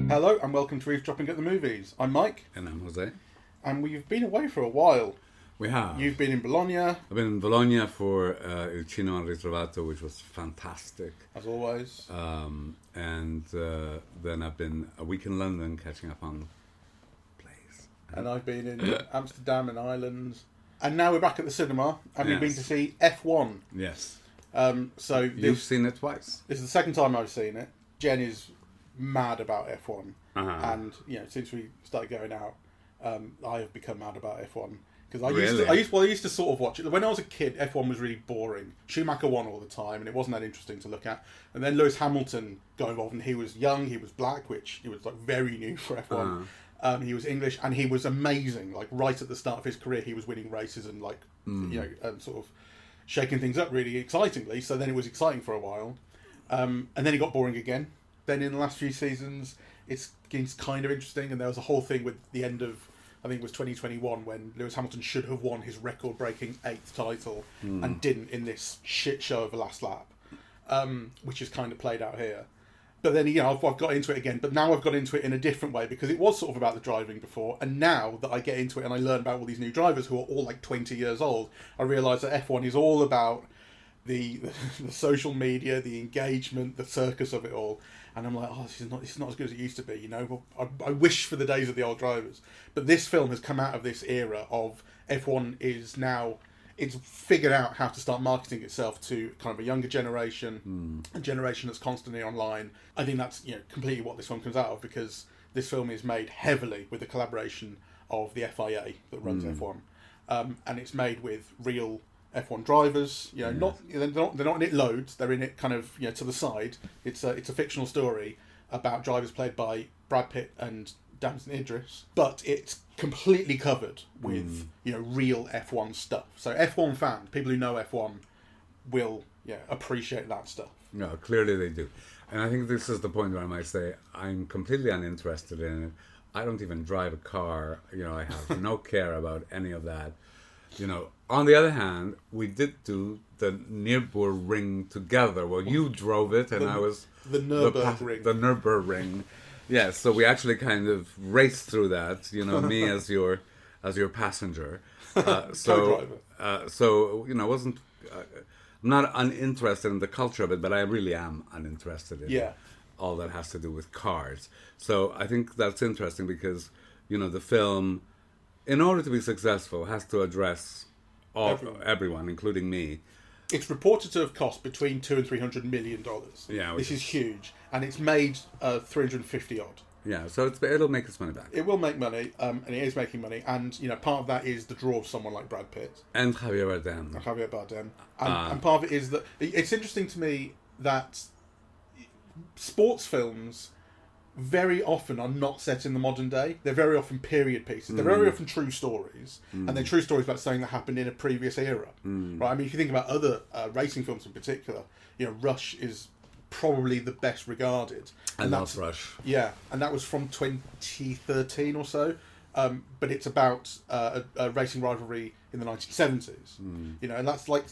Hello and welcome to Eavesdropping at the Movies. I'm Mike. And I'm José. And we've been away for a while. We have. You've been in Bologna. I've been in Bologna for Il Cino al Ritrovato, which was fantastic. As always. And then I've been a week in London catching up on plays. And I've been in Amsterdam and Ireland. And now we're back at the cinema and we've been to see F1. Yes. So You've seen it twice. This is the second time I've seen it. Jen is mad about F1. Uh-huh. And, since we started going out, I have become mad about F1. Because I used to sort of watch it. When I was a kid, F1 was really boring. Schumacher won all the time, and it wasn't that interesting to look at. And then Lewis Hamilton got involved, and he was young, he was black, which he was like very new for F1. He was English, and he was amazing. Like right at the start of his career, he was winning races and sort of shaking things up really excitingly. So then it was exciting for a while, and then it got boring again. Then in the last few seasons, it's kind of interesting, and there was a whole thing with the end of, I think it was 2021, when Lewis Hamilton should have won his record-breaking 8th title and didn't in this shit show of a last lap, which is kind of played out here. But then, I've got into it again, but now I've got into it in a different way, because it was sort of about the driving before, and now that I get into it and I learn about all these new drivers who are all like 20 years old, I realise that F1 is all about the social media, the engagement, the circus of it all. And I'm like, this is not as good as it used to be, I wish for the days of the old drivers. But this film has come out of this era of F1 is now, it's figured out how to start marketing itself to kind of a younger generation, a generation that's constantly online. I think that's completely what this film comes out of, because this film is made heavily with the collaboration of the FIA that runs F1, and it's made with real F1 drivers, they're not in it loads. They're in it kind of to the side. It's a fictional story about drivers played by Brad Pitt and Damson Idris, but it's completely covered with real F1 stuff. So F1 fans, people who know F1, will appreciate that stuff. No, clearly they do, and I think this is the point where I might say I'm completely uninterested in it. I don't even drive a car. I have no care about any of that. On the other hand, we did do the Nürburgring together. Well, you drove it, and I was the Nürburgring. The Nürburgring, yes. So we actually kind of raced through that. Me as your passenger. Co-driver. I wasn't. I'm not uninterested in the culture of it, but I really am uninterested in all that has to do with cars. So I think that's interesting because the film, in order to be successful, has to address everyone, including me. It's reported to have cost between $200 and $300 million. Yeah, this is huge, and it's made 350 odd. Yeah, so it'll make its money back. It will make money, and it is making money, and part of that is the draw of someone like Brad Pitt and Javier Bardem. And part of it is that it's interesting to me that sports films very often are not set in the modern day. They're very often period pieces. They're very often true stories, and they're true stories about something that happened in a previous era. Right? I mean, if you think about other racing films in particular, Rush is probably the best regarded. And that's Rush. Yeah, and that was from 2013 or so. But it's about a racing rivalry in the 1970s. And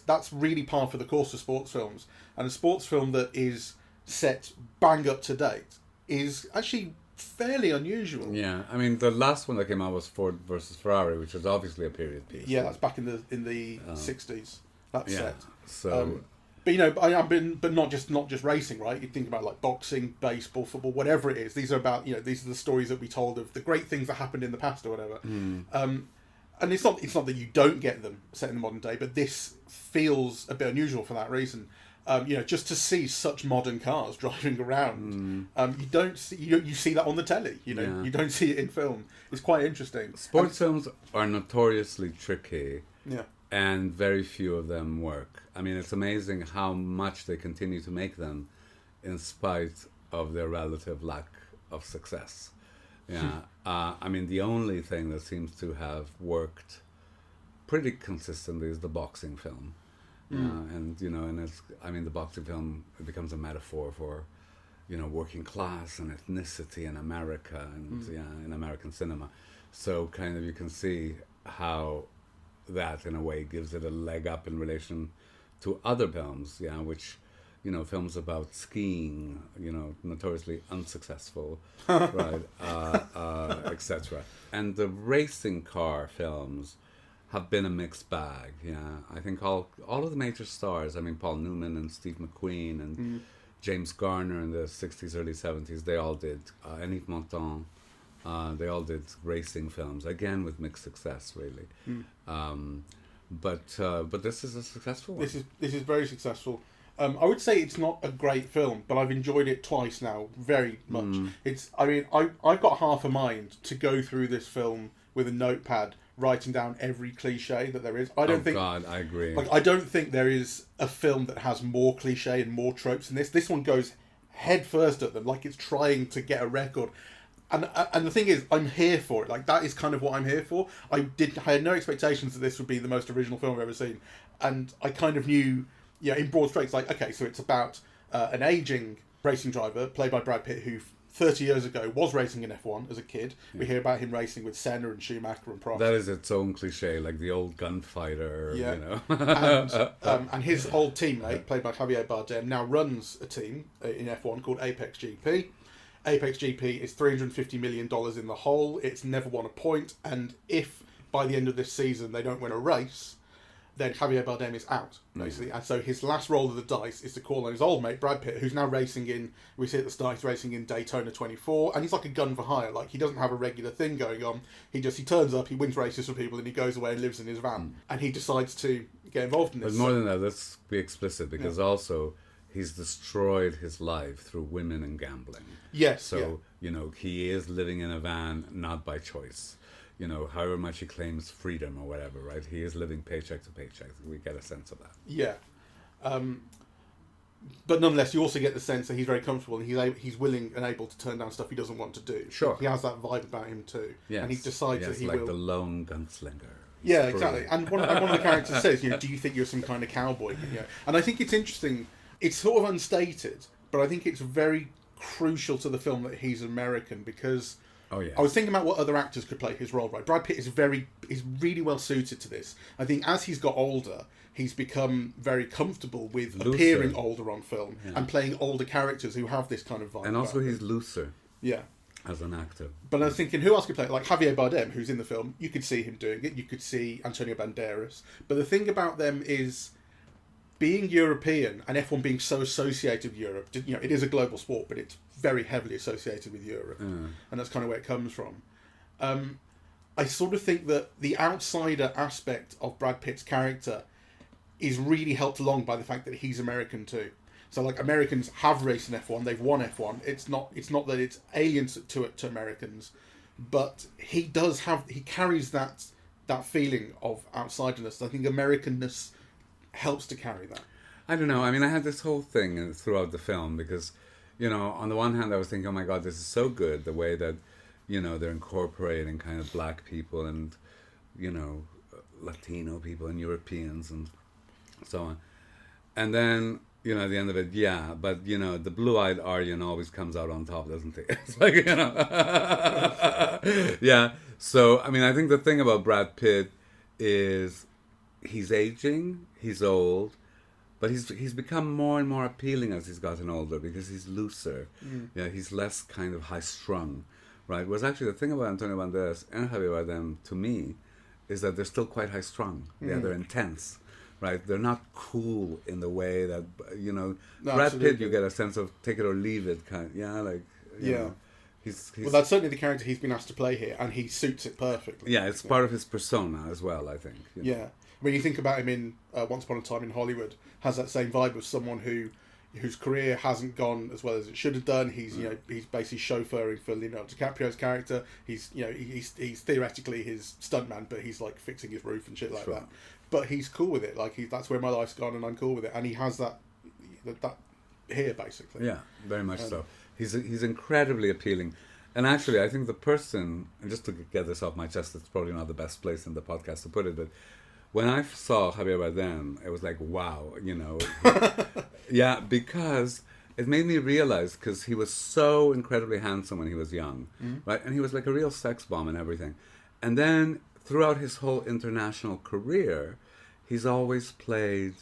that's really par for the course of sports films. And a sports film that is set bang up to date is actually fairly unusual. Yeah, I mean the last one that came out was Ford versus Ferrari, which was obviously a period piece. Yeah, that's back in the 60s. That's set. So, but not just racing, right? You think about like boxing, baseball, football, whatever it is. These are about these are the stories that we told of the great things that happened in the past or whatever. And it's not that you don't get them set in the modern day, but this feels a bit unusual for that reason. Just to see such modern cars driving around, you see that on the telly. You don't see it in film. It's quite interesting. Sports films are notoriously tricky, yeah, and very few of them work. I mean, it's amazing how much they continue to make them, in spite of their relative lack of success. Yeah, I mean, the only thing that seems to have worked pretty consistently is the boxing film. And it's, I mean, the boxing film, it becomes a metaphor for, working class and ethnicity in America and in American cinema. So kind of you can see how that in a way gives it a leg up in relation to other films, which, films about skiing, notoriously unsuccessful, right, etc. And the racing car films have been a mixed bag. I think all of the major stars, Paul Newman and Steve McQueen and James Garner in the 60s, early 70s, they all did, and Yves Montand, they all did racing films, again with mixed success, really. But this is a successful one. This is very successful. I would say it's not a great film, but I've enjoyed it twice now, very much. I've got half a mind to go through this film with a notepad, writing down every cliche that there is. I agree. I don't think there is a film that has more cliche and more tropes than this. This one goes head first at them, like it's trying to get a record. And the thing is, I'm here for it. Like, that is kind of what I'm here for. I had no expectations that this would be the most original film I've ever seen. And I kind of knew, in broad strokes, like, okay, so it's about an aging racing driver, played by Brad Pitt, who 30 years ago was racing in F1 as a kid. We hear about him racing with Senna and Schumacher and Prost. That is its own cliche, like the old gunfighter, and his old teammate, played by Javier Bardem, now runs a team in F1 called Apex GP. Apex GP is $350 million in the hole. It's never won a point. And if by the end of this season they don't win a race, then Javier Bardem is out, basically. And so his last roll of the dice is to call on his old mate, Brad Pitt, who's now racing in, we see at the start, he's racing in Daytona 24. And he's like a gun for hire. Like, he doesn't have a regular thing going on. He turns up, he wins races for people, and he goes away and lives in his van. And he decides to get involved in this. But more than that, let's be explicit, because also he's destroyed his life through women and gambling. Yes. So, he is living in a van, not by choice. However much he claims freedom or whatever, right? He is living paycheck to paycheck. We get a sense of that. Yeah. But nonetheless, you also get the sense that he's very comfortable and he's willing and able to turn down stuff he doesn't want to do. Sure. He has that vibe about him too. Yes. And he decides that he like will... the lone gunslinger. Yeah, exactly. And one of the characters says, do you think you're some kind of cowboy? And I think it's interesting. It's sort of unstated, but I think it's very crucial to the film that he's American, because I was thinking about what other actors could play his role, right? Brad Pitt is really well suited to this. I think as he's got older, he's become very comfortable with appearing older on film and playing older characters who have this kind of vibe. And also he's looser. Yeah. As an actor. But I was thinking, who else could play it? Like Javier Bardem, who's in the film, you could see him doing it. You could see Antonio Banderas. But the thing about them is, being European and F1 being so associated with Europe, it is a global sport, but it's very heavily associated with Europe. And that's kind of where it comes from. I sort of think that the outsider aspect of Brad Pitt's character is really helped along by the fact that he's American too. So, like, Americans have raced in F1, they've won F1. It's not that it's alien to Americans, but he carries that feeling of outsiderness. I think Americanness helps to carry that. I don't know. I had this whole thing throughout the film because, on the one hand I was thinking, oh my God, this is so good, the way that, they're incorporating kind of black people and, Latino people and Europeans and so on. And then, at the end of it, but, the blue-eyed Aryan always comes out on top, doesn't he? It's like, Yeah. So, I think the thing about Brad Pitt is he's aging, he's old, but he's become more and more appealing as he's gotten older because he's looser. He's less kind of high-strung, right? Whereas actually the thing about Antonio Banderas and Javier Bardem, to me, is that they're still quite high-strung. They're intense, right? They're not cool in the way that, Brad Pitt, you get a sense of take it or leave it kind of, know. He's well, that's certainly the character he's been asked to play here, and he suits it perfectly. Yeah, it's part of his persona as well, I think. Yeah. When you think about him in Once Upon a Time in Hollywood, has that same vibe of someone whose career hasn't gone as well as it should have done. He's he's basically chauffeuring for Leonardo DiCaprio's character. He's he's theoretically his stuntman, but he's like fixing his roof and shit like that. But he's cool with it. Like that's where my life's gone, and I'm cool with it. And he has that here basically. Yeah, very much so. He's incredibly appealing. And actually, I think the person, and just to get this off my chest, it's probably not the best place in the podcast to put it, but when I saw Javier Bardem, it was like, wow, Yeah, because it made me realize, because he was so incredibly handsome when he was young, right? And he was like a real sex bomb and everything. And then throughout his whole international career, he's always played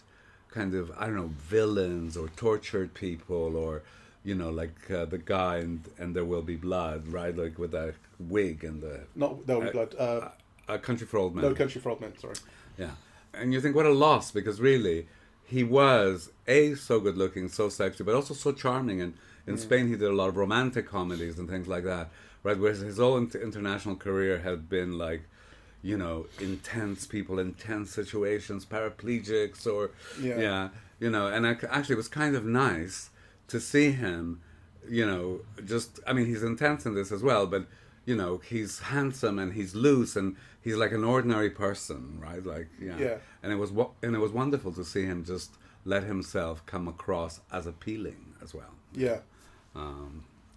kind of, I don't know, villains or tortured people, or, you know, like the guy and There Will Be Blood, right? Like with that wig and the... Not There Will Be Blood. A Country for Old Men. No Country for Old Men, sorry. Yeah. And you think, what a loss, because really, he was, A, so good looking, so sexy, but also so charming. And in Spain, he did a lot of romantic comedies and things like that, right? Whereas his whole international career had been like, you know, intense people, intense situations, paraplegics, or, you know, and actually it was kind of nice to see him, you know, just, I mean, he's intense in this as well, but, you know, he's handsome and he's loose and he's like an ordinary person, right? Like, yeah. And it was wonderful to see him just let himself come across as appealing as well. Yeah.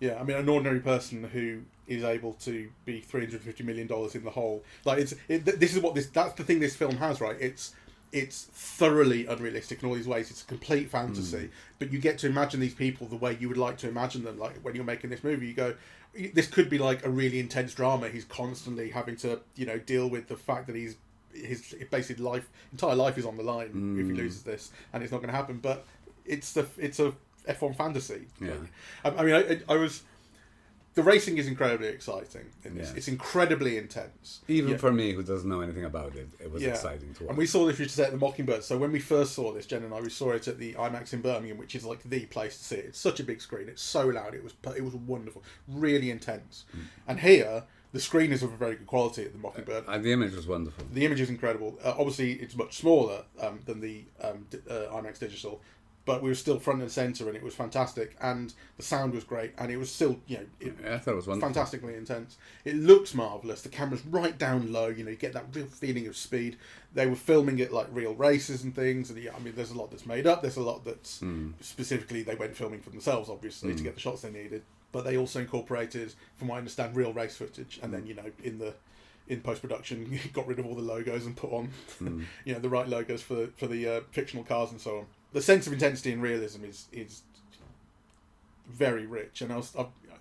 Yeah, I mean, an ordinary person who is able to be $350 million in the hole. Like, that's the thing this film has, right? It's thoroughly unrealistic in all these ways. It's a complete fantasy, but you get to imagine these people the way you would like to imagine them. Like, when you're making this movie, you go, this could be like a really intense drama. He's constantly having to, you know, deal with the fact that his basically entire life is on the line if he loses this, and it's not going to happen. But it's a F1 fantasy. Yeah. I mean, I was. The racing is incredibly exciting in this. Yes. It's incredibly intense. Even for me, who doesn't know anything about it, it was exciting to watch. And we saw this, you said, at the Mockingbird. So when we first saw this, Jen and I, we saw it at the IMAX in Birmingham, which is like the place to see it. It's such a big screen. It's so loud. It was wonderful. Really intense. And here, the screen is of a very good quality at the Mockingbird. The image was wonderful. The image is incredible. Obviously, it's much smaller than the IMAX Digital, but we were still front and centre, and it was fantastic, and the sound was great, and it was still, you know, I thought it was wonderful. Fantastically intense. It looks marvellous. The camera's right down low, you know, you get that real feeling of speed. They were filming it like real races and things, and I mean, there's a lot that's made up, there's a lot that's specifically, they went filming for themselves, obviously, to get the shots they needed, but they also incorporated, from what I understand, real race footage, and then, you know, in post-production, got rid of all the logos and put on, you know, the right logos for the fictional cars and so on. The sense of intensity and realism is very rich, and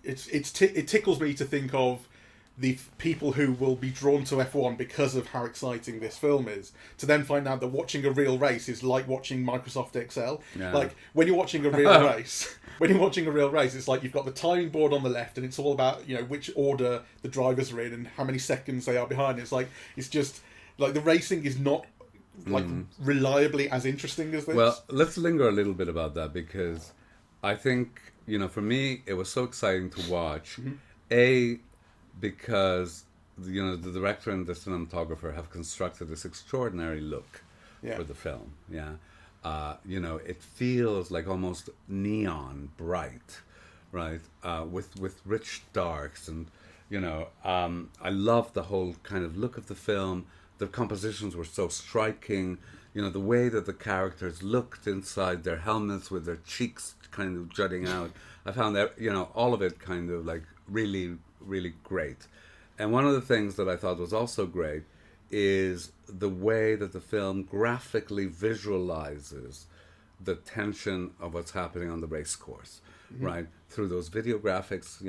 it tickles me to think of the people who will be drawn to F1 because of how exciting this film is, to then find out that watching a real race is like watching Microsoft Excel. Yeah. Like, when you're watching a real race, it's like you've got the timing board on the left, and it's all about, you know, which order the drivers are in and how many seconds they are behind. It's just like the racing is not like reliably as interesting as this. Well, let's linger a little bit about that, because I think, you know, for me it was so exciting to watch. Because, you know, the director and the cinematographer have constructed this extraordinary look for the film. You know, it feels like almost neon bright, right? With rich darks, and, you know, I love the whole kind of look of the film. The compositions were so striking. You know, the way that the characters looked inside their helmets with their cheeks kind of jutting out. I found that, you know, all of it kind of like really, really great. And one of the things that I thought was also great is the way that the film graphically visualizes the tension of what's happening on the race course, right? Through those video graphics,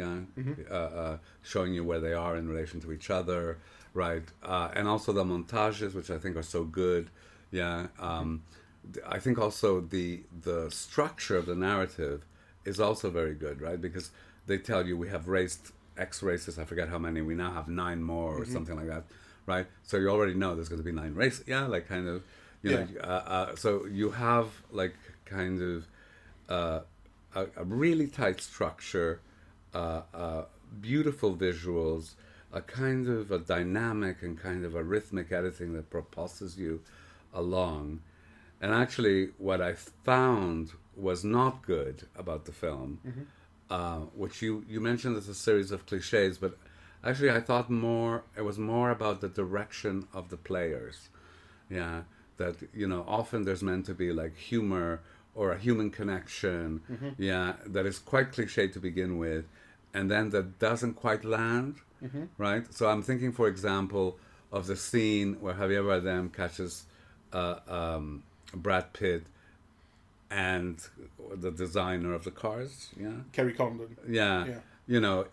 showing you where they are in relation to each other, right? And also the montages, which I think are so good. I think also the structure of the narrative is also very good, right? Because they tell you we have raced X races, I forget how many, we now have 9 more or something like that, right? So you already know there's going to be 9 races, like kind of, you know, so you have like kind of a really tight structure, beautiful visuals, a kind of a dynamic and kind of a rhythmic editing that propulses you along. And actually what I found was not good about the film, which you mentioned as a series of cliches, but actually I thought it was more about the direction of the players. That, you know, often there's meant to be like humor or a human connection, that is quite cliche to begin with, and then that doesn't quite land, right? So I'm thinking, for example, of the scene where Javier Bardem catches Brad Pitt and the designer of the cars, Kerry Condon. You know,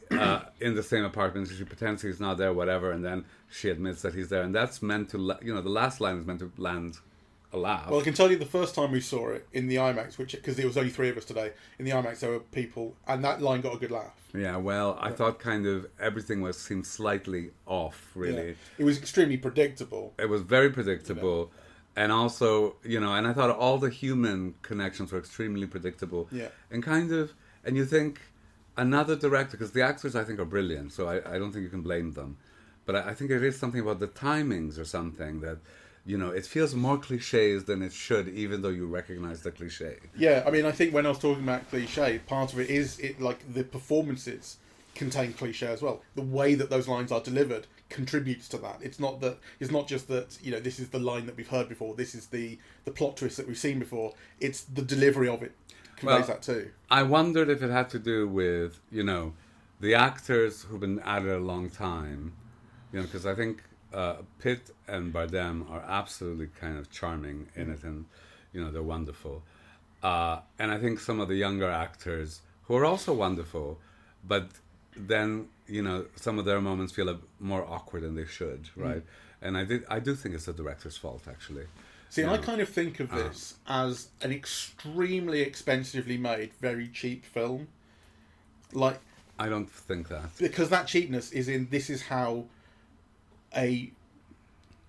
in the same apartment, she pretends he's not there, whatever, and then she admits that he's there, and that's meant to, you know, the last line is meant to land a laugh. Well, I can tell you the first time we saw it in the IMAX, because there was only 3 of us today, in the IMAX there were people, and that line got a good laugh. Yeah, well, I thought kind of everything seemed slightly off, really. Yeah. It was extremely predictable. It was very predictable. And also, and I thought all the human connections were extremely predictable. Yeah. And and you think another director, because the actors I think are brilliant, so I don't think you can blame them. But I think it is something about the timings or something that, it feels more cliches than it should, even though you recognize the cliche. Yeah, I mean, I think when I was talking about cliche, part of it is, the performances contain cliche as well. The way that those lines are delivered contributes to that. It's not just that this is the line that we've heard before, this is the plot twist that we've seen before. It's the delivery of it conveys that too. I wondered if it had to do with the actors who've been at it a long time, because I think Pitt and Bardem are absolutely kind of charming in it, and they're wonderful, and I think some of the younger actors who are also wonderful, but then some of their moments feel more awkward than they should, right? And I do think it's the director's fault, actually. See, I kind of think of this as an extremely expensively made, very cheap film. Like, I don't think that, because that cheapness is in this is how a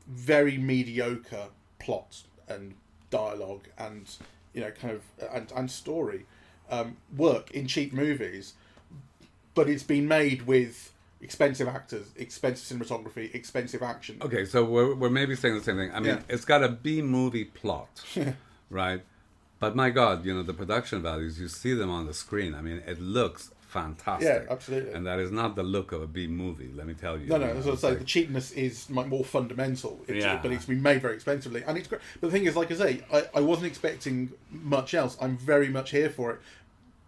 very mediocre plot and dialogue and and story work in cheap movies. But it's been made with expensive actors, expensive cinematography, expensive action. Okay, so we're maybe saying the same thing. I mean, It's got a B-movie plot, right? But my God, the production values, you see them on the screen. I mean, it looks fantastic. Yeah, absolutely. And that is not the look of a B-movie, let me tell you. No, as I say, the cheapness is more fundamental. But it's been made very expensively. And it's great. But the thing is, like I say, I wasn't expecting much else. I'm very much here for it.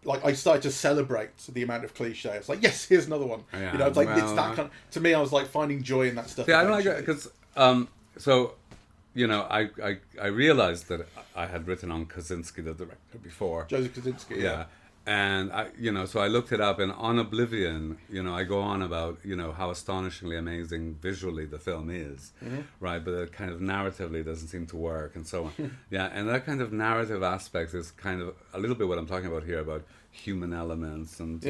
Like, I started to celebrate the amount of cliche. It's like, yes, here's another one. Yeah, it's like, it's that kind of, to me, I was like finding joy in that stuff. Yeah, I don't like it because, I realized that I had written on Kosinski, the director, before. Joseph Kosinski, yeah. And so I looked it up, and on Oblivion, I go on about, how astonishingly amazing visually the film is, right? But it kind of narratively doesn't seem to work, and so on. Yeah, and that kind of narrative aspect is kind of a little bit what I'm talking about here, about human elements and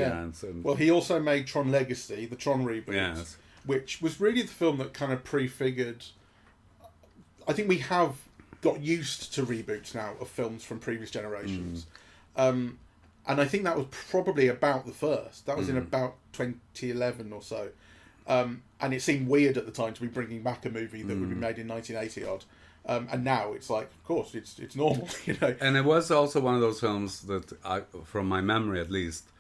well, he also made Tron Legacy, the Tron reboot, which was really the film that kind of prefigured. I think we have got used to reboots now of films from previous generations. And I think that was probably about the first. That was in about 2011 or so. And it seemed weird at the time to be bringing back a movie that would be made in 1980 odd. And now it's like, of course, it's normal, And it was also one of those films that, from my memory at least,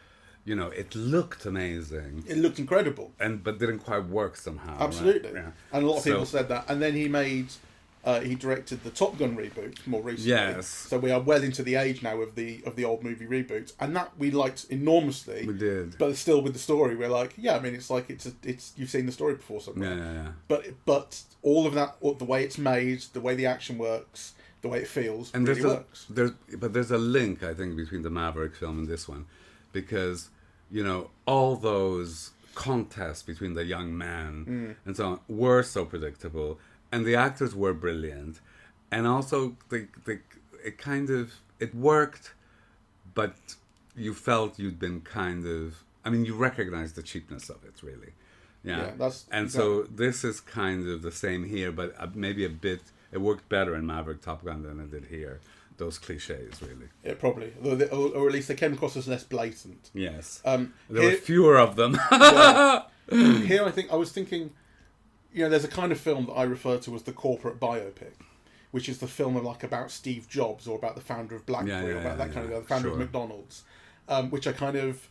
it looked amazing. It looked incredible. But didn't quite work somehow. Absolutely. Right? Yeah. And a lot of people said that. And then he directed the Top Gun reboot more recently. Yes. So we are well into the age now of the old movie reboots, and that we liked enormously. We did. But still, with the story, we're like, yeah, I mean, it's like it's you've seen the story before somewhere. Yeah. But all of that, the way it's made, the way the action works, the way it feels, and really works. There's a link, I think, between the Maverick film and this one, because all those contests between the young men and so on were so predictable. And the actors were brilliant, and also it worked, but you felt you'd been you recognized the cheapness of it, really. So this is kind of the same here, but maybe a bit. It worked better in Maverick Top Gun than it did here. Those cliches, really. Yeah, probably, or at least they came across as less blatant. Yes, there were fewer of them. Here, I was thinking. There's a kind of film that I refer to as the corporate biopic, which is the film about Steve Jobs or about the founder of BlackBerry or about that kind of the founder of McDonald's, which are kind of,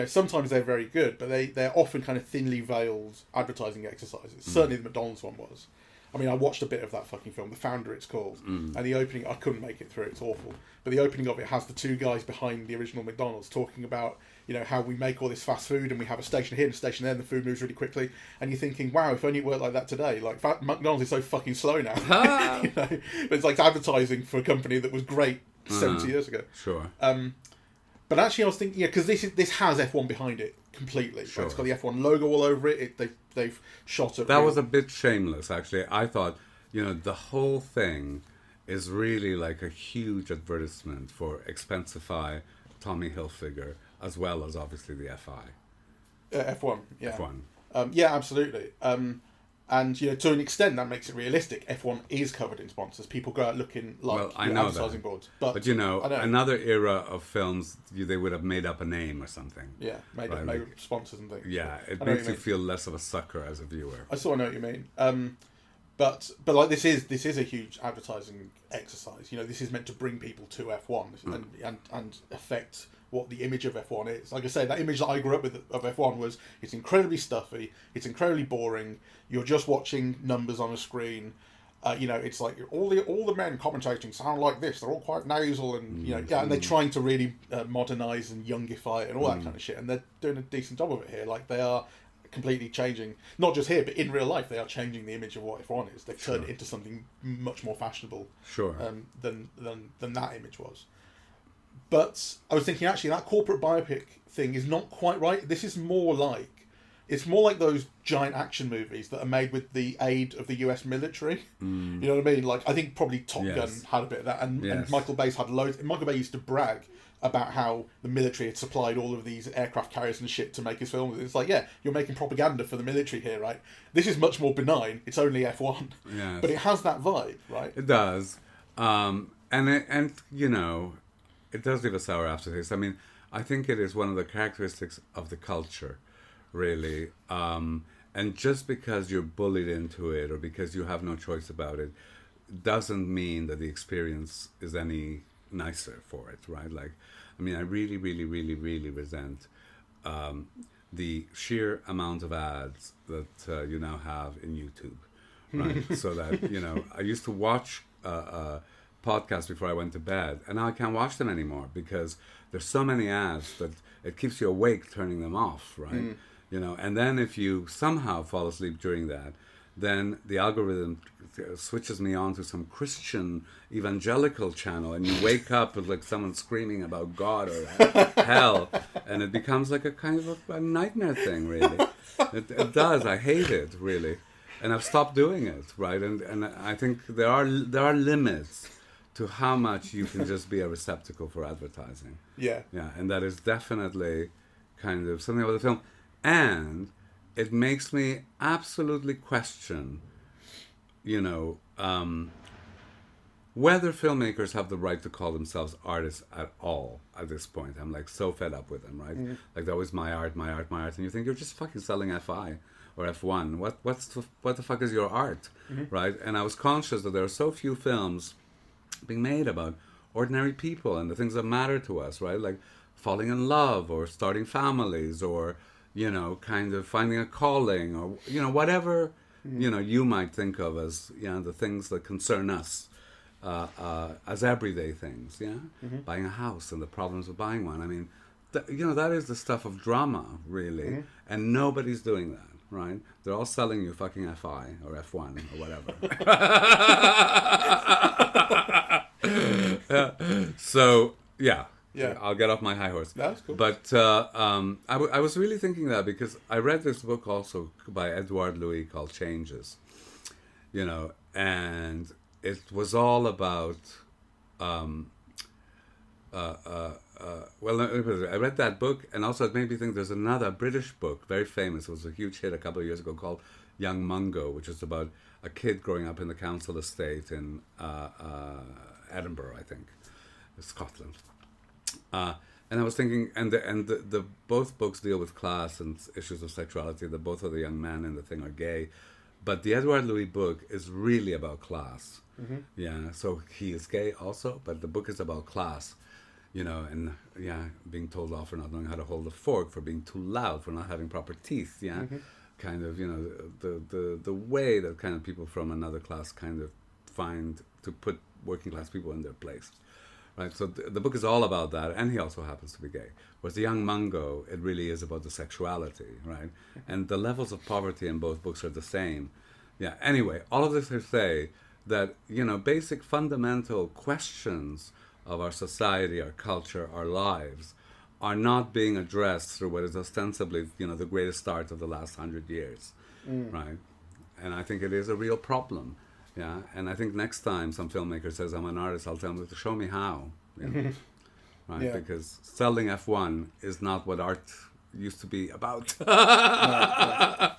sometimes they're very good, but they're often kind of thinly veiled advertising exercises. Certainly the McDonald's one was. I mean, I watched a bit of that fucking film, The Founder it's called, and the opening, I couldn't make it through, it's awful, but the opening of it has the two guys behind the original McDonald's talking about, how we make all this fast food and we have a station here and a station there and the food moves really quickly, and you're thinking, wow, if only it worked like that today. Like, McDonald's is so fucking slow now. But it's like advertising for a company that was great 70 years ago. Sure. But actually I was thinking, because this has F1 behind it completely. Sure. Right? It's got the F1 logo all over it. They've shot it. That was a bit shameless, actually. I thought, the whole thing is really like a huge advertisement for Expensify, Tommy Hilfiger, as well as obviously the FI. F1, yeah. F1. Yeah, absolutely. And you know, to an extent, that makes it realistic. F1 is covered in sponsors. People go out looking like advertising boards. But you know, another era of films, they would have made up a name or something. Yeah, made sponsors and things. Yeah, it makes you feel less of a sucker as a viewer. I sort of know what you mean. But like this is a huge advertising exercise. You know, this is meant to bring people to F1 and affect what the image of F1 is. Like I say, that image that I grew up with of F1 was it's incredibly stuffy, it's incredibly boring. You're just watching numbers on a screen. You know, it's like all the men commentating sound like this. They're all quite nasal and you know, and they're trying to really modernise and youngify it and all that kind of shit. And they're doing a decent job of it here. Like they are completely changing, not just here, but in real life, they are changing the image of what F1 is. They've turned it into something much more fashionable than that image was. But I was thinking, actually, that corporate biopic thing is not quite right. This is more like those giant action movies that are made with the aid of the US military. You know what I mean? Like, I think probably Top Gun had a bit of that, and Michael Bay's had loads. Michael Bay used to brag about how the military had supplied all of these aircraft carriers and shit to make his film. It's like, yeah, you're making propaganda for the military here, right? This is much more benign. It's only F1. Yes. But it has that vibe, right? It does. And you know, it does leave a sour aftertaste. I mean, I think it is one of the characteristics of the culture, really. And just because you're bullied into it or because you have no choice about it doesn't mean that the experience is any nicer for it, right? Like, I mean, I really, really, really, really resent the sheer amount of ads that you now have in YouTube, right? So that, you know, I used to watch podcasts before I went to bed, and now I can't watch them anymore because there's so many ads that it keeps you awake turning them off, right? You know, and then if you somehow fall asleep during that, then the algorithm switches me on to some Christian evangelical channel, and you wake up with like someone screaming about God or hell, and it becomes like a kind of a nightmare thing, really. It does. I hate it, really, and I've stopped doing it, right? And I think there are limits to how much you can just be a receptacle for advertising. Yeah, and that is definitely kind of something about the film, and it makes me absolutely question, you know, whether filmmakers have the right to call themselves artists at all at this point. I'm like so fed up with them, right? Like that was my art, and you think you're just fucking selling FI or F1. What the fuck is your art, right? And I was conscious that there are so few films being made about ordinary people and the things that matter to us, right? Like falling in love or starting families or, you know, kind of finding a calling or, you know, whatever, you know, you might think of as, you know, the things that concern us as everyday things, buying a house and the problems of buying one. I mean, you know, that is the stuff of drama, really, and nobody's doing that, right? They're all selling you fucking FI or F1 or whatever. So, yeah, I'll get off my high horse. That's cool. But I was really thinking that because I read this book also by Edouard Louis called Changes, you know, and it was all about, well, I read that book, and also it made me think there's another British book, very famous, it was a huge hit a couple of years ago, called Young Mungo, which is about a kid growing up in the council estate in Edinburgh, I think, Scotland. And I was thinking, and the both books deal with class and issues of sexuality. That both of the young men in the thing are gay, but the Edouard Louis book is really about class. Yeah, so he is gay also, but the book is about class, you know, and being told off for not knowing how to hold a fork, for being too loud, for not having proper teeth. Kind of, you know, the way that kind of people from another class kind of find to put working class people in their place. Right, so the book is all about that, and he also happens to be gay. Whereas The Young Mungo, it really is about the sexuality, right? And the levels of poverty in both books are the same. Yeah, anyway, all of this to say that, you know, basic fundamental questions of our society, our culture, our lives are not being addressed through what is ostensibly, you know, the greatest art of the last 100 years, right? And I think it is a real problem. Yeah, and I think next time some filmmaker says I'm an artist, I'll tell them to show me how. You know? Right, Yeah. because selling F1 is not what art used to be about. No. I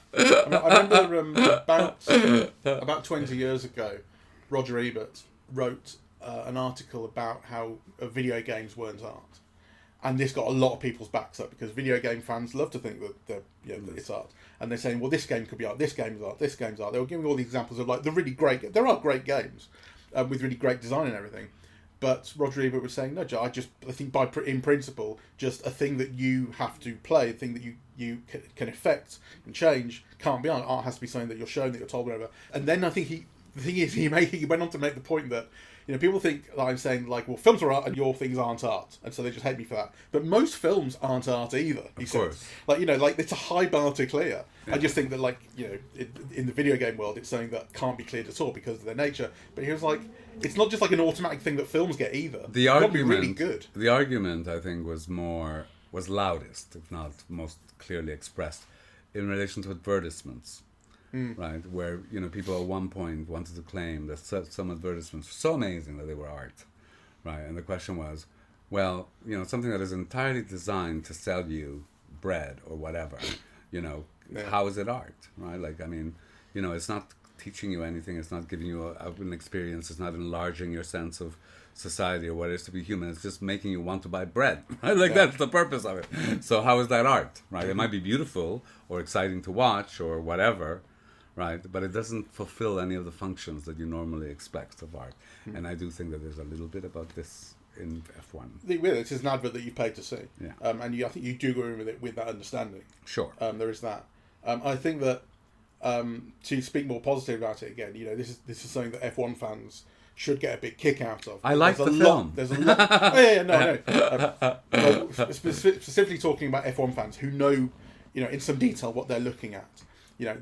remember about 20 years ago, Roger Ebert wrote an article about how video games weren't art. And this got a lot of people's backs up because video game fans love to think that that it's art. And they're saying, well, this game could be art, this game's art, this game's art. They were giving all these examples of like the really great... There are great games with really great design and everything. But Roger Ebert was saying, no, Joe, I think in principle, just a thing that you have to play, a thing that you can affect and change, can't be art. Art has to be something that you're shown, that you're told, whatever. And then I think he went on to make the point that, people think that I'm saying, like, well, films are art and your things aren't art. And so they just hate me for that. But most films aren't art either, he says. Like, it's a high bar to clear. Yeah. I just think that, like, in the video game world, it's something that can't be cleared at all because of their nature. But he was like, it's not just like an automatic thing that films get either. The argument, I think, was loudest, if not most clearly expressed, in relation to advertisements. Right, where people at one point wanted to claim that some advertisements were so amazing that they were art, right? And the question was, well, something that is entirely designed to sell you bread or whatever, how is it art, right? Like, I mean, it's not teaching you anything, it's not giving you an experience, it's not enlarging your sense of society or what it is to be human, it's just making you want to buy bread, right? Like, that's the purpose of it. So how is that art, right? It might be beautiful or exciting to watch or whatever, right? But it doesn't fulfill any of the functions that you normally expect of art. And I do think that there's a little bit about this in F1. It is an advert that you paid to see. Yeah. And I think you do go in with it with that understanding. Sure. There is that. I think that to speak more positive about it again, this is something that F1 fans should get a big kick out of. I like the film. There's a lot. No. Specifically talking about F1 fans who know, in some detail what they're looking at.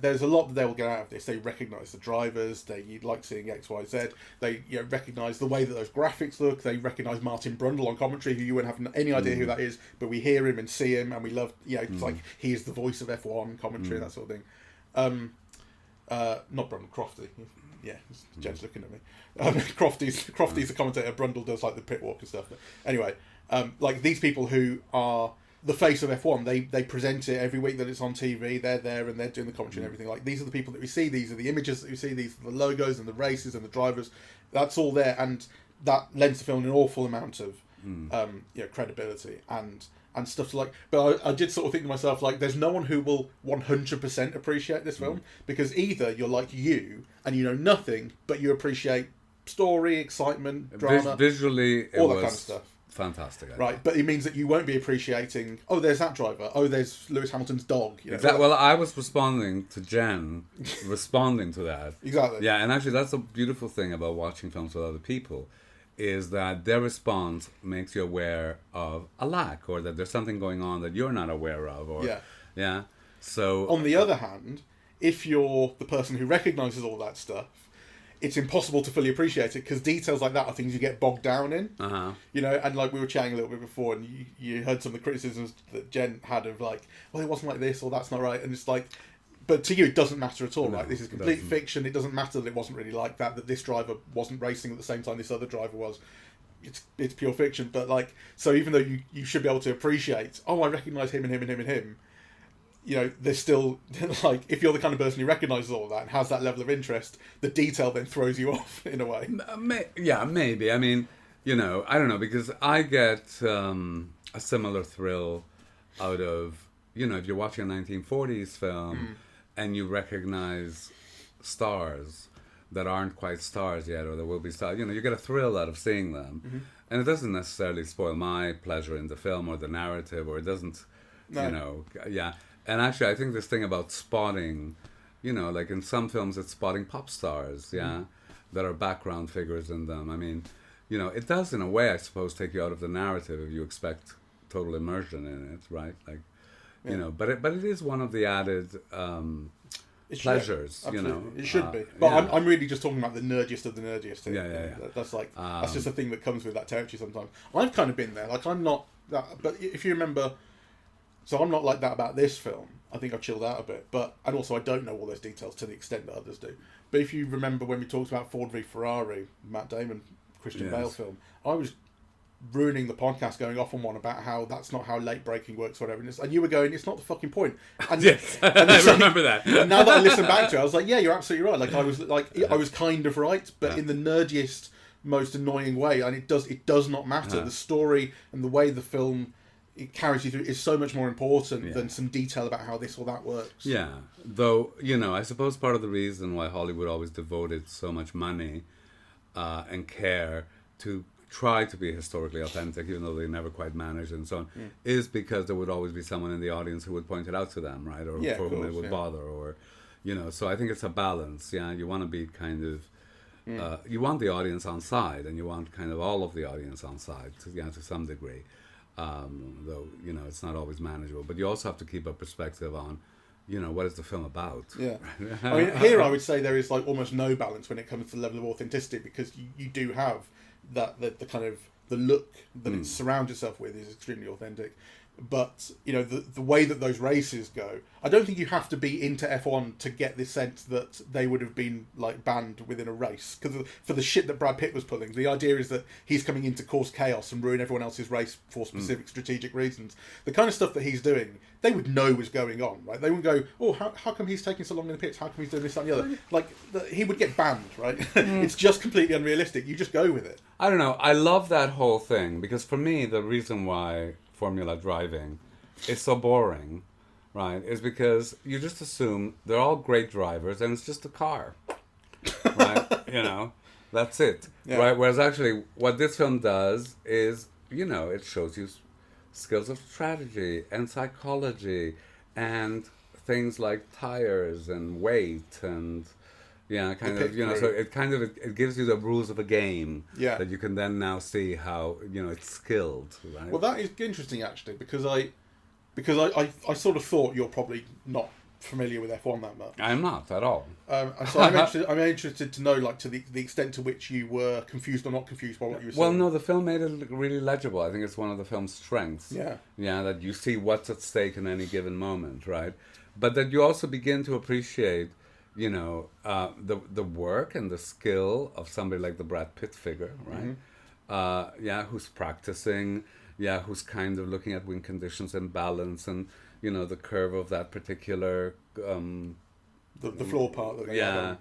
There's a lot that they will get out of this. They recognise the drivers. They like seeing X, Y, Z. They recognise the way that those graphics look. They recognise Martin Brundle on commentary, who you wouldn't have any idea who that is, but we hear him and see him, and we love. It's like he is the voice of F1 commentary, that sort of thing. Not Brundle, Crofty. Yeah, Jen's looking at me. Crofty's the commentator. Brundle does like the pit walk and stuff. But anyway, like these people who are the face of F1, they present it every week that it's on TV. They're there and they're doing the commentary and everything. Like, these are the people that we see. These are the images that we see. These are the logos and the races and the drivers. That's all there, and that lends the film an awful amount of credibility and stuff like. But I did sort of think to myself, like, there's no one who will 100% appreciate this film, because either you're like you and you know nothing, but you appreciate story, excitement, drama, visually, all that kind of stuff. Fantastic, right? But it means that you won't be appreciating. Oh, there's that driver. Oh, there's Lewis Hamilton's dog. Exactly. Well, I was responding to Jen, responding to that. Exactly. Yeah, and actually, that's a beautiful thing about watching films with other people, is that their response makes you aware of a lack, or that there's something going on that you're not aware of. Or yeah. So on the other hand, if you're the person who recognises all that stuff, it's impossible to fully appreciate it, because details like that are things you get bogged down in. And like we were chatting a little bit before, and you heard some of the criticisms that Jen had of like, well, it wasn't like this, or that's not right, and it's like, but to you it doesn't matter at all, right? This is complete fiction. It doesn't matter that it wasn't really like that this driver wasn't racing at the same time this other driver was. It's pure fiction. But like, so even though you should be able to appreciate, oh, I recognise him and him and him and him, there's still, like, if you're the kind of person who recognises all of that and has that level of interest, the detail then throws you off in a way. Yeah, maybe. I mean, I don't know, because I get a similar thrill out of, if you're watching a 1940s film and you recognise stars that aren't quite stars yet, or there will be stars, you get a thrill out of seeing them. And it doesn't necessarily spoil my pleasure in the film or the narrative, or it doesn't, And actually, I think this thing about spotting, like in some films, it's spotting pop stars, that are background figures in them. I mean, it does, in a way, I suppose, take you out of the narrative if you expect total immersion in it, right? Like, but it is one of the added pleasures, It should be. But I'm really just talking about the nerdiest of the nerdiest here. Yeah. That's like, that's just a thing that comes with that territory sometimes. I've kind of been there. Like, I'm not that, but if you remember, So I'm not like that about this film. I think I've chilled out a bit, and also I don't know all those details to the extent that others do. But if you remember when we talked about Ford v Ferrari, Matt Damon, Christian Bale film, I was ruining the podcast going off on one about how that's not how late breaking works, whatever. And you were going, it's not the fucking point. And, yes, I remember that. And now that I listen back to it, I was like, yeah, you're absolutely right. Like I was kind of right, but in the nerdiest, most annoying way. And it does not matter. The story and the way the film it carries you through is so much more important than some detail about how this or that works. Yeah, though, I suppose part of the reason why Hollywood always devoted so much money and care to try to be historically authentic, even though they never quite managed and so on, is because there would always be someone in the audience who would point it out to them, right? Or for whom it would bother, or, so I think it's a balance, you want to be kind of, you want the audience on side, and you want kind of all of the audience on side, to some degree. Though, it's not always manageable. But you also have to keep a perspective on, what is the film about? Yeah. I mean, here I would say there is like almost no balance when it comes to the level of authenticity, because you do have that the kind of the look that it surrounds itself with is extremely authentic. But, the way that those races go, I don't think you have to be into F1 to get this sense that they would have been, like, banned within a race. Because for the shit that Brad Pitt was pulling, the idea is that he's coming in to cause chaos and ruin everyone else's race for specific strategic reasons. The kind of stuff that he's doing, they would know was going on, right? They wouldn't go, oh, how come he's taking so long in the pits? How come he's doing this, that, and the other? Like, he would get banned, right? It's just completely unrealistic. You just go with it. I don't know. I love that whole thing, because for me, the reason why Formula driving is so boring, right, is because you just assume they're all great drivers and it's just a car, right? That's it, right? Whereas actually what this film does is, it shows you skills of strategy and psychology and things like tires and weight and so it gives you the rules of a game that you can then now see how it's skilled, right? Well, that is interesting actually, because I sort of thought you're probably not familiar with F1 that much. I'm not at all. So I'm interested to know, like, to the extent to which you were confused or not confused by what you were saying. Well, no, the film made it really legible. I think it's one of the film's strengths. Yeah, that you see what's at stake in any given moment, right? But that you also begin to appreciate the work and the skill of somebody like the Brad Pitt figure, right? Who's practicing, who's kind of looking at wind conditions and balance and, the curve of that particular... the floor part that they have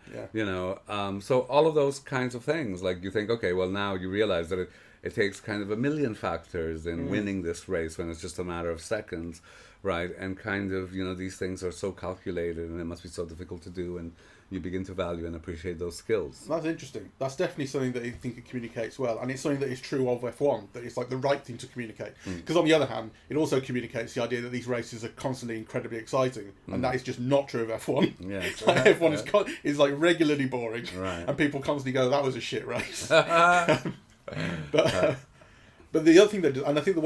on. So all of those kinds of things, like you think, okay, well now you realize that it takes kind of a million factors in winning this race when it's just a matter of seconds. Right, and kind of, these things are so calculated and it must be so difficult to do, and you begin to value and appreciate those skills. That's interesting. That's definitely something that I think it communicates well, and it's something that is true of F1, that it's like the right thing to communicate. Because on the other hand, it also communicates the idea that these races are constantly incredibly exciting, and that is just not true of F1. Yes. F1 is like regularly boring, right. And people constantly go, that was a shit race. But the other thing that, and I think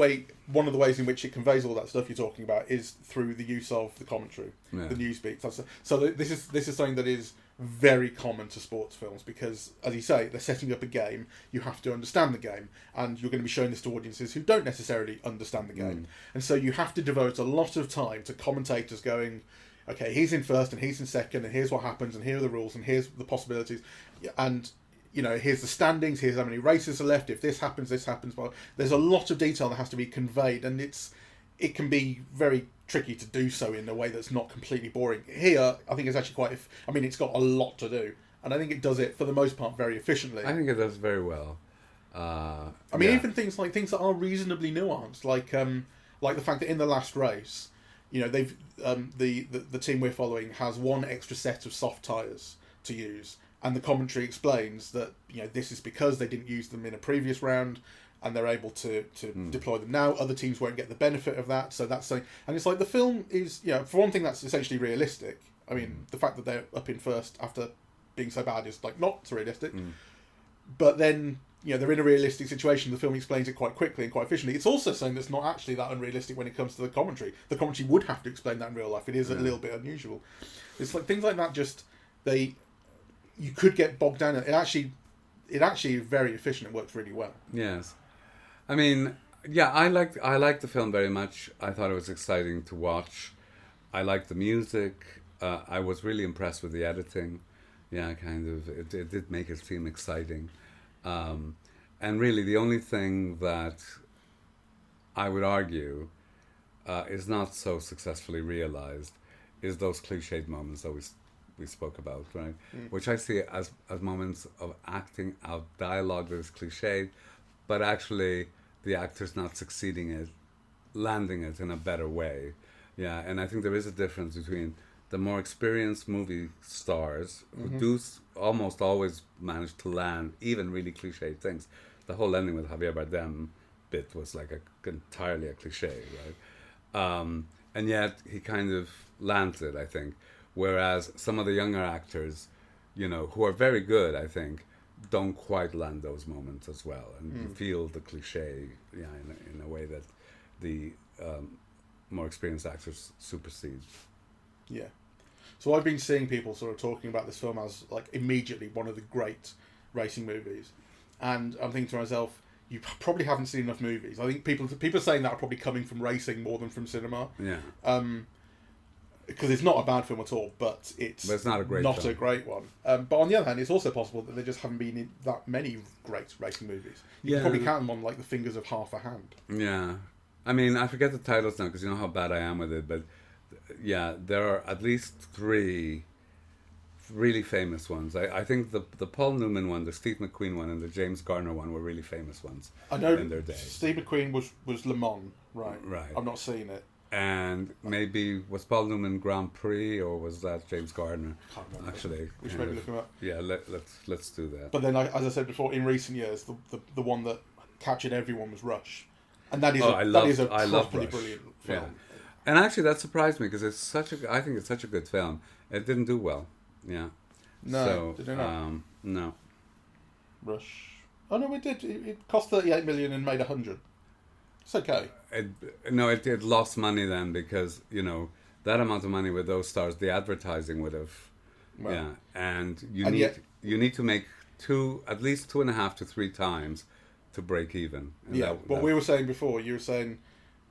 one of the ways in which it conveys all that stuff you're talking about is through the use of the commentary, the news beats. So this is something that is very common to sports films, because, as you say, they're setting up a game. You have to understand the game, and you're going to be showing this to audiences who don't necessarily understand the game, and so you have to devote a lot of time to commentators going, okay, he's in first and he's in second, and here's what happens, and here are the rules, and here's the possibilities, and here's the standings, here's how many races are left, if this happens. Well, there's a lot of detail that has to be conveyed, and it can be very tricky to do so in a way that's not completely boring. Here, I think it's actually it's got a lot to do, and I think it does it, for the most part, very efficiently. I think it does very well. Even things that are reasonably nuanced, like the fact that in the last race, they've the team we're following has one extra set of soft tyres to use. And the commentary explains that this is because they didn't use them in a previous round, and they're able to deploy them now. Other teams won't get the benefit of that, so that's something. And it's like the film is, for one thing, that's essentially realistic. I mean, the fact that they're up in first after being so bad is like not so realistic. But then they're in a realistic situation. The film explains it quite quickly and quite efficiently. It's also something that's not actually that unrealistic when it comes to the commentary. The commentary would have to explain that in real life. It is a little bit unusual. It's like things like that. You could get bogged down. It actually is very efficient. It works really well. Yes. I mean, Yeah, I liked the film very much. I thought it was exciting to watch. I liked the music. I was really impressed with the editing. Yeah, kind of. It did make it seem exciting. And really, the only thing that I would argue is not so successfully realized is those cliched moments that we spoke about, right? Which I see as moments of acting out dialogue that is cliched, but actually the actor's not succeeding at landing it in a better way. Yeah, and I think there is a difference between the more experienced movie stars who do almost always manage to land even really cliched things. The whole ending with Javier Bardem bit was like entirely a cliche, right? And yet he kind of lands it, I think. Whereas some of the younger actors, who are very good, I think, don't quite land those moments as well, and you feel the cliche, in a way that the more experienced actors supersede. Yeah. So I've been seeing people sort of talking about this film as like immediately one of the great racing movies, and I'm thinking to myself, you probably haven't seen enough movies. I think people saying that are probably coming from racing more than from cinema. Yeah. Because it's not a bad film at all, but it's not a great one. But on the other hand, it's also possible that there just haven't been that many great racing movies. You can probably count them on like the fingers of half a hand. Yeah. I mean, I forget the titles now because you know how bad I am with it, but yeah, there are at least 3 really famous ones. I think the Paul Newman one, the Steve McQueen one, and the James Garner one were really famous ones. I know in their day. Steve McQueen was Le Mans, right? Right. I've not seen it. And maybe was Paul Newman Grand Prix or was that James Gardner? Can't remember. Actually, we should maybe look him up. Yeah, let's do that. But then, as I said before, in recent years, the one that captured everyone was Rush, and that is a properly brilliant film. Yeah. And actually, that surprised me because I think it's such a good film. It didn't do well. Yeah. No, did it not? No. Rush. Oh no, it did. It cost 38 million and made 100. It's okay. It lost money then because that amount of money with those stars, the advertising would have. Well, yeah, and you need to make at least 2.5 to 3 times to break even. And we were saying before, you were saying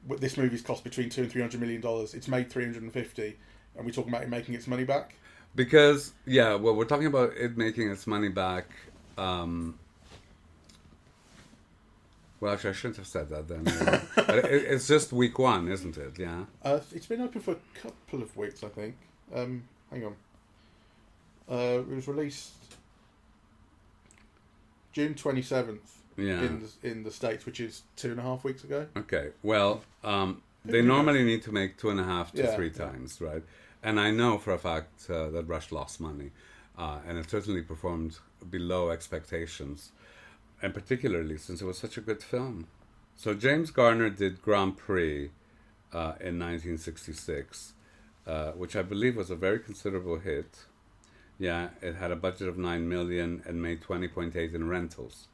this movie's cost between $200 and $300 million. It's made 350, and we're talking about it making its money back. Because we're talking about it making its money back. Well, actually, I shouldn't have said that then. But it's just week 1, isn't it? Yeah. It's been open for a couple of weeks, I think. Hang on. It was released June 27th. Yeah. In the States, which is 2.5 weeks ago. Okay. Well, they normally need to make 2.5 to 3 times, right? And I know for a fact that Rush lost money, and it certainly performed below expectations. And particularly since it was such a good film. So James Garner did Grand Prix in 1966, which I believe was a very considerable hit. Yeah, it had a budget of $9 million and made 20.8 in rentals,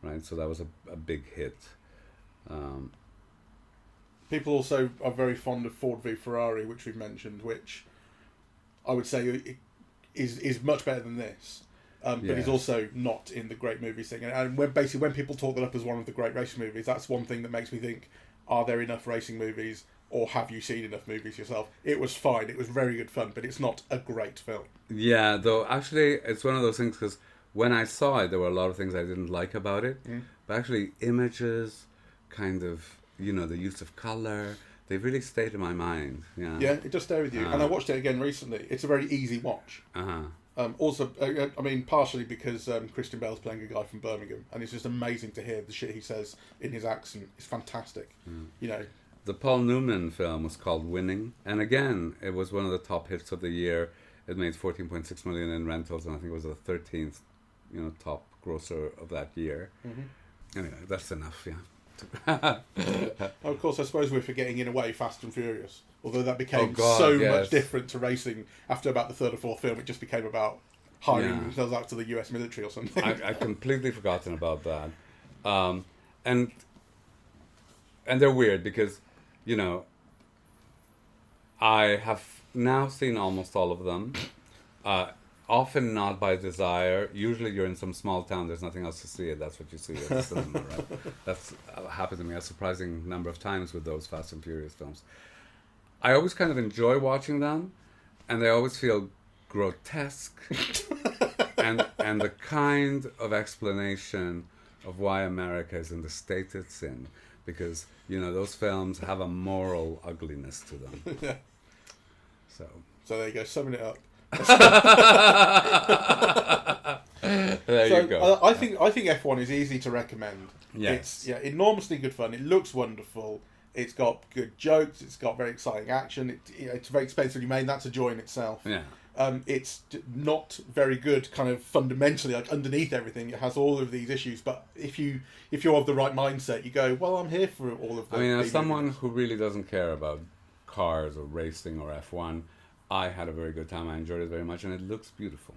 right? So that was a big hit. People also are very fond of Ford v Ferrari, which we've mentioned, which I would say is much better than this. But he's also not in the great movies thing. And when people talk that up as one of the great racing movies, that's one thing that makes me think, are there enough racing movies, or have you seen enough movies yourself? It was fine. It was very good fun, but it's not a great film. Yeah, though actually it's one of those things, because when I saw it, there were a lot of things I didn't like about it. But actually images, kind of, the use of colour, they really stayed in my mind. Yeah, it does stay with you. And I watched it again recently. It's a very easy watch. Also, I mean, partially because Christian Bale's playing a guy from Birmingham, and it's just amazing to hear the shit he says in his accent. It's fantastic. The Paul Newman film was called Winning, and again, it was one of the top hits of the year. It made 14.6 million in rentals, and I think it was the 13th, top grosser of that year. Anyway, that's enough. Of course, I suppose we're forgetting in a way Fast and Furious. Although that became much different to racing after about the 3rd or 4th film, it just became about hiring themselves out to the US military or something. I'd completely forgotten about that. And they're weird because, I have now seen almost all of them. often not by desire. Usually you're in some small town, there's nothing else to see, and that's what you see at the cinema, right? That's happened to me a surprising number of times with those Fast and Furious films. I always kind of enjoy watching them, and they always feel grotesque, and the kind of explanation of why America is in the state it's in, because, you know, those films have a moral ugliness to them. Yeah. So there you go, summing it up. There you go. I think F1 is easy to recommend. Yes. It's enormously good fun. It looks wonderful. It's got good jokes. It's got very exciting action. It's very expensively made. That's a joy in itself. Yeah. It's not very good, kind of fundamentally, like underneath everything. It has all of these issues. But if you're of the right mindset, you go, well, I'm here for all of them. I mean, as someone who really doesn't care about cars or racing or F1, I had a very good time. I enjoyed it very much, and it looks beautiful.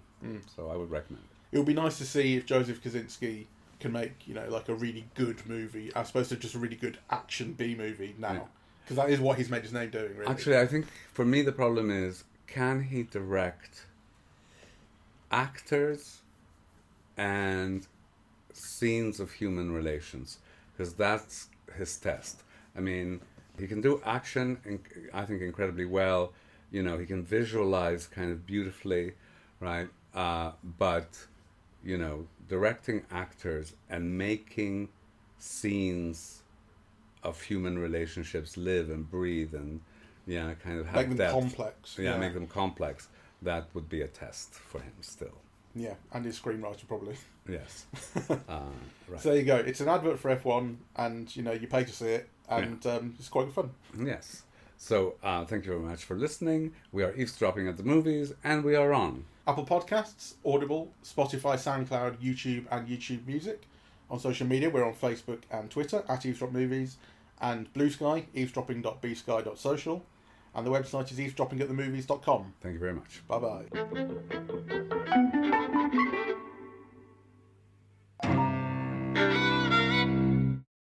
So I would recommend it. It would be nice to see if Joseph Kosinski can make, like a really good movie as opposed to just a really good action B movie now, because that is what he's made his name doing, really. Actually, I think for me the problem is, can he direct actors and scenes of human relations? Because that's his test. I mean, he can do action, I think, incredibly well. You know, he can visualize kind of beautifully, right? But, you know, directing actors and making scenes of human relationships live and breathe and, kind of have make them depth. Complex. Yeah, make them complex. That would be a test for him still. Yeah, and his screenwriter probably. Yes. Right. So there you go. It's an advert for F1, and, you pay to see it, and it's quite fun. Yes. So, thank you very much for listening. We are eavesdropping at the movies, and we are on Apple Podcasts, Audible, Spotify, SoundCloud, YouTube, and YouTube Music. On social media, we're on Facebook and Twitter at Eavesdrop Movies, and Blue Sky, eavesdropping.bsky.social, and the website is eavesdroppingatthemovies.com. Thank you very much. Bye-bye.